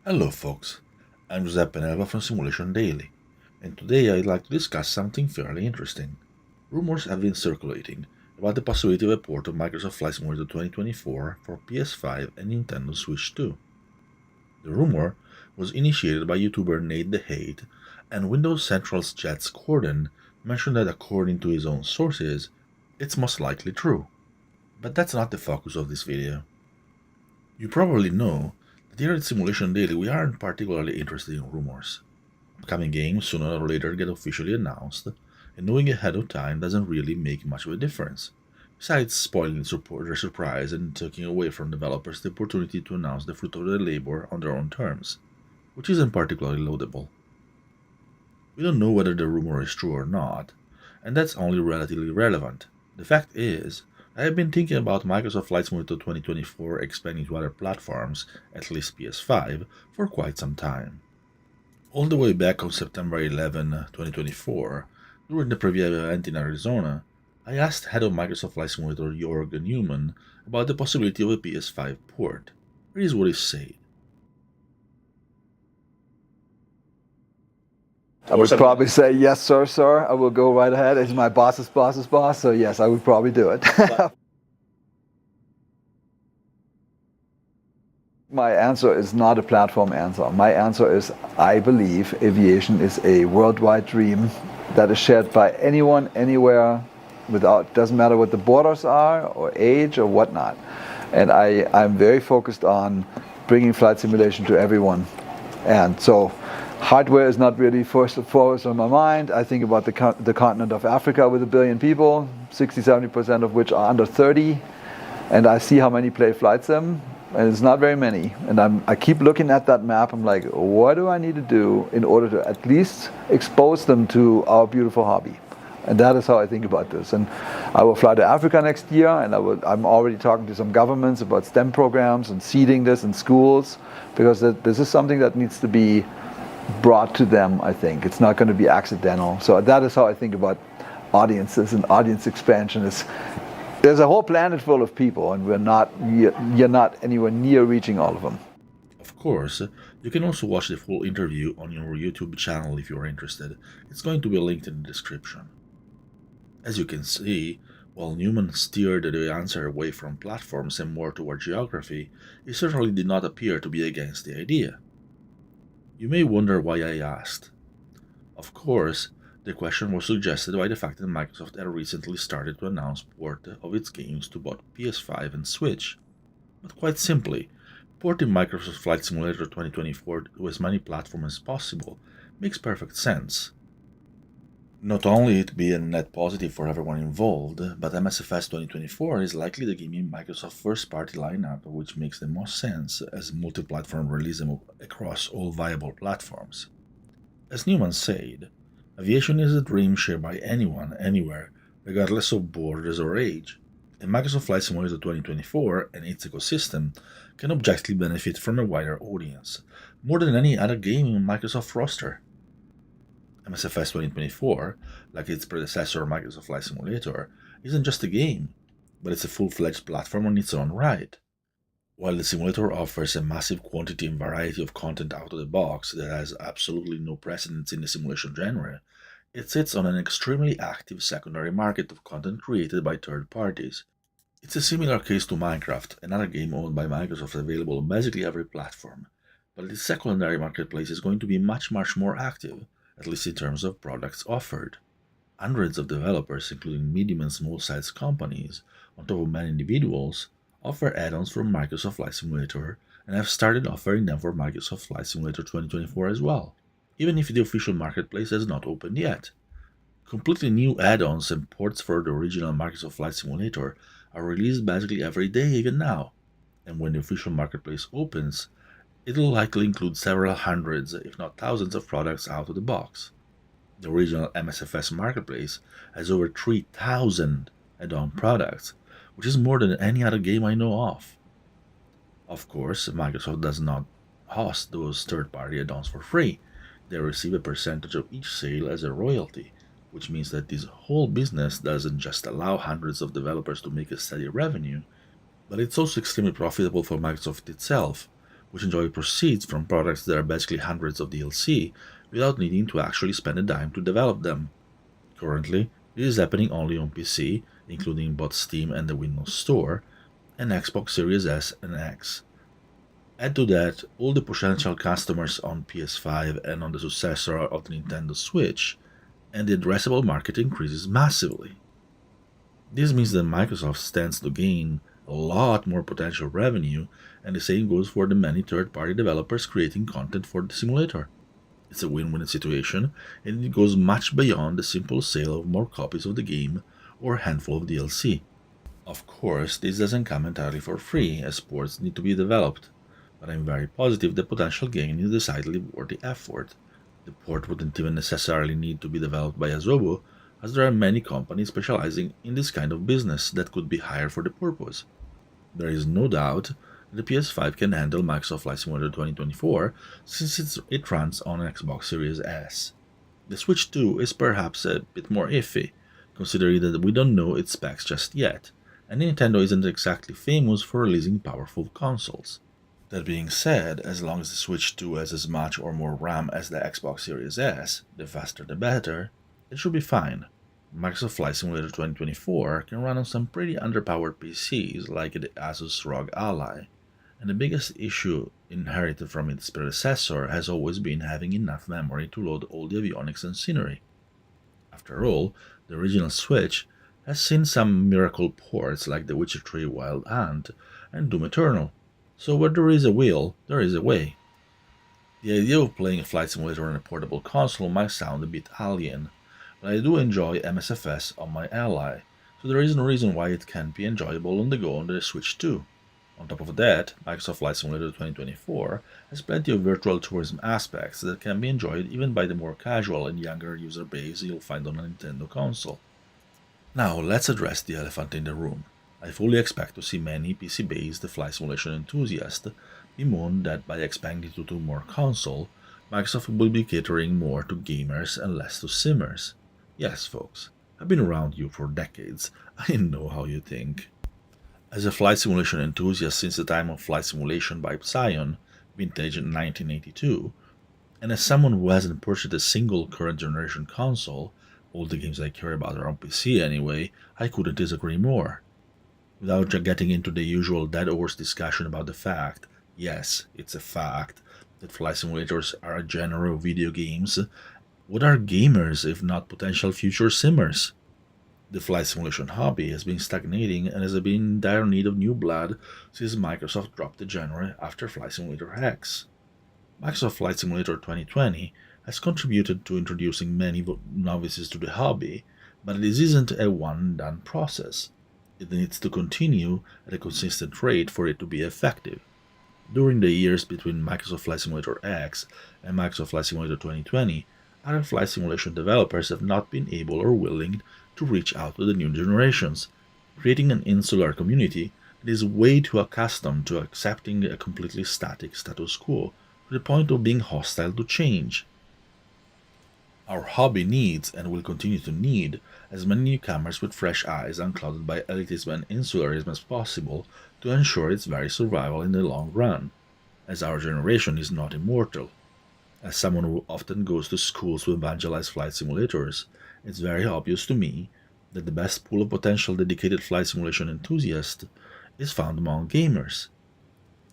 Hello folks, I'm Giuseppe Nelva from Simulation Daily, and today I'd like to discuss something fairly interesting. Rumors have been circulating about the possibility of a port of Microsoft Flight Simulator 2024 for PS5 and Nintendo Switch 2. The rumor was initiated by YouTuber Nate the Hate, and Windows Central's Jets Corden mentioned that according to his own sources, it's most likely true. But that's not the focus of this video. You probably know that here at Simulation Daily we aren't particularly interested in rumors. Upcoming games sooner or later get officially announced, and knowing ahead of time doesn't really make much of a difference, besides spoiling their surprise and taking away from developers the opportunity to announce the fruit of their labor on their own terms, which isn't particularly laudable. We don't know whether the rumor is true or not, and that's only relatively relevant. The fact is, I have been thinking about Microsoft Flight Simulator 2024 expanding to other platforms, at least PS5, for quite some time. All the way back on September 11, 2024, during the preview event in Arizona, I asked head of Microsoft Flight Simulator Jorg Neumann about the possibility of a PS5 port. Here is what he said. I would probably say, yes, sir. I will go right ahead. It's my boss's boss's boss, so yes, I would probably do it. My answer is not a platform answer. My answer is, I believe aviation is a worldwide dream that is shared by anyone, anywhere, doesn't matter what the borders are, or age, or whatnot. And I'm very focused on bringing flight simulation to everyone. And so hardware is not really first and foremost on my mind. I think about the continent of Africa with 1 billion people, 60-70% of which are under 30. And I see how many play flight sim, and it's not very many. And I keep looking at that map. I'm like, what do I need to do in order to at least expose them to our beautiful hobby? And that is how I think about this. And I will fly to Africa next year, and I'm already talking to some governments about STEM programs and seeding this in schools, because this is something that needs to be brought to them, I think. It's not going to be accidental. So that is how I think about audiences and audience expansion. There's a whole planet full of people, and you're not anywhere near reaching all of them. Of course, you can also watch the full interview on your YouTube channel if you're interested. It's going to be linked in the description. As you can see, while Neumann steered the answer away from platforms and more toward geography, he certainly did not appear to be against the idea. You may wonder why I asked. Of course, the question was suggested by the fact that Microsoft had recently started to announce port of its games to both PS5 and Switch. But quite simply, porting Microsoft Flight Simulator 2024 to as many platforms as possible makes perfect sense. Not only it be a net positive for everyone involved, but MSFS 2024 is likely the game in Microsoft's first-party lineup, which makes the most sense as multi-platform release across all viable platforms. As Neumann said, aviation is a dream shared by anyone, anywhere, regardless of borders or age, and Microsoft Flight Simulator 2024 and its ecosystem can objectively benefit from a wider audience, more than any other game in Microsoft's roster. MSFS 2024, like its predecessor Microsoft Flight Simulator, isn't just a game, but it's a full-fledged platform on its own right. While the simulator offers a massive quantity and variety of content out of the box that has absolutely no precedence in the simulation genre, it sits on an extremely active secondary market of content created by third parties. It's a similar case to Minecraft, another game owned by Microsoft available on basically every platform, but its secondary marketplace is going to be much more active, at least in terms of products offered. Hundreds of developers, including medium and small-sized companies, on top of many individuals, offer add-ons for Microsoft Flight Simulator and have started offering them for Microsoft Flight Simulator 2024 as well, even if the official marketplace has not opened yet. Completely new add-ons and ports for the original Microsoft Flight Simulator are released basically every day even now, and when the official marketplace opens, it'll likely include several hundreds, if not thousands, of products out of the box. The original MSFS marketplace has over 3,000 add-on products, which is more than any other game I know of. Of course, Microsoft does not host those third-party add-ons for free. They receive a percentage of each sale as a royalty, which means that this whole business doesn't just allow hundreds of developers to make a steady revenue, but it's also extremely profitable for Microsoft itself, which enjoy proceeds from products that are basically hundreds of DLC without needing to actually spend a dime to develop them. Currently, this is happening only on PC, including both Steam and the Windows Store, and Xbox Series S and X. Add to that all the potential customers on PS5 and on the successor of the Nintendo Switch, and the addressable market increases massively. This means that Microsoft stands to gain a lot more potential revenue, and the same goes for the many third party developers creating content for the simulator. It's a win win situation, and it goes much beyond the simple sale of more copies of the game or a handful of DLC. Of course, this doesn't come entirely for free, as ports need to be developed, but I'm very positive the potential gain is decidedly worth the effort. The port wouldn't even necessarily need to be developed by Asobo, as there are many companies specializing in this kind of business that could be hired for the purpose. There is no doubt that the PS5 can handle Microsoft Flight Simulator 2024 since it runs on an Xbox Series S. The Switch 2 is perhaps a bit more iffy, considering that we don't know its specs just yet, and Nintendo isn't exactly famous for releasing powerful consoles. That being said, as long as the Switch 2 has as much or more RAM as the Xbox Series S, the faster the better, it should be fine. Microsoft Flight Simulator 2024 can run on some pretty underpowered PCs like the Asus ROG Ally, and the biggest issue inherited from its predecessor has always been having enough memory to load all the avionics and scenery. After all, the original Switch has seen some miracle ports like The Witcher 3 Wild Hunt and Doom Eternal, so where there is a will, there is a way. The idea of playing a flight simulator on a portable console might sound a bit alien, but I do enjoy MSFS on my Ally, so there is no reason why it can't be enjoyable on the go on the Switch too. On top of that, Microsoft Flight Simulator 2024 has plenty of virtual tourism aspects that can be enjoyed even by the more casual and younger user base you'll find on a Nintendo console. Now let's address the elephant in the room. I fully expect to see many PC-based flight simulation enthusiasts bemoan that by expanding to more console, Microsoft will be catering more to gamers and less to simmers. Yes, folks, I've been around you for decades. I know how you think. As a flight simulation enthusiast since the time of Flight Simulation by Psion, vintage in 1982, and as someone who hasn't purchased a single current generation console, all the games I care about are on PC anyway, I couldn't disagree more. Without getting into the usual dead horse discussion about the fact, yes, it's a fact, that flight simulators are a genre of video games, what are gamers if not potential future simmers? The flight simulation hobby has been stagnating and has been in dire need of new blood since Microsoft dropped the genre after Flight Simulator X. Microsoft Flight Simulator 2020 has contributed to introducing many novices to the hobby, but this isn't a one-and-done process. It needs to continue at a consistent rate for it to be effective. During the years between Microsoft Flight Simulator X and Microsoft Flight Simulator 2020, other flight simulation developers have not been able or willing to reach out to the new generations, creating an insular community that is way too accustomed to accepting a completely static status quo to the point of being hostile to change. Our hobby needs, and will continue to need, as many newcomers with fresh eyes unclouded by elitism and insularism as possible to ensure its very survival in the long run, as our generation is not immortal. As someone who often goes to schools to evangelize flight simulators, it's very obvious to me that the best pool of potential dedicated flight simulation enthusiasts is found among gamers.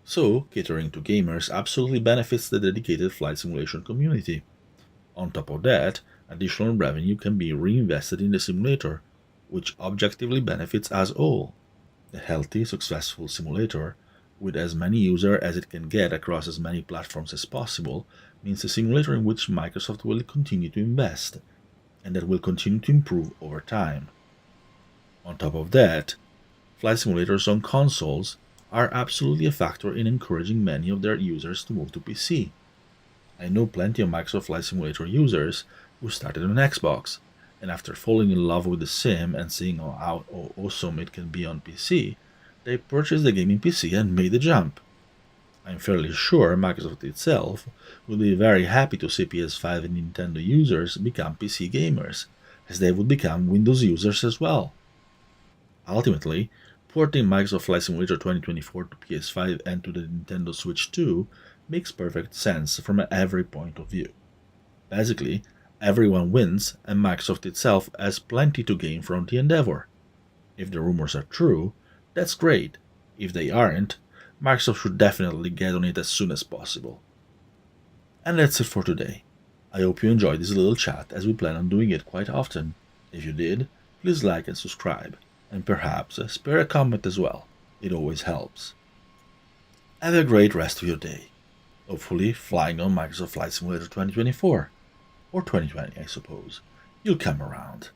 So, catering to gamers absolutely benefits the dedicated flight simulation community. On top of that, additional revenue can be reinvested in the simulator, which objectively benefits us all. A healthy, successful simulator, with as many users as it can get across as many platforms as possible, means a simulator in which Microsoft will continue to invest, and that will continue to improve over time. On top of that, flight simulators on consoles are absolutely a factor in encouraging many of their users to move to PC. I know plenty of Microsoft Flight Simulator users who started on Xbox, and after falling in love with the sim and seeing how awesome it can be on PC, they purchased the gaming PC and made the jump. I'm fairly sure Microsoft itself will be very happy to see PS5 and Nintendo users become PC gamers, as they would become Windows users as well. Ultimately, porting Microsoft Flight Simulator 2024 to PS5 and to the Nintendo Switch 2 makes perfect sense from every point of view. Basically, everyone wins, and Microsoft itself has plenty to gain from the endeavor. If the rumors are true, that's great. If they aren't, Microsoft should definitely get on it as soon as possible. And that's it for today. I hope you enjoyed this little chat, as we plan on doing it quite often. If you did, please like and subscribe, and perhaps spare a comment as well. It always helps. Have a great rest of your day. Hopefully flying on Microsoft Flight Simulator 2024. Or 2020, I suppose. You'll come around.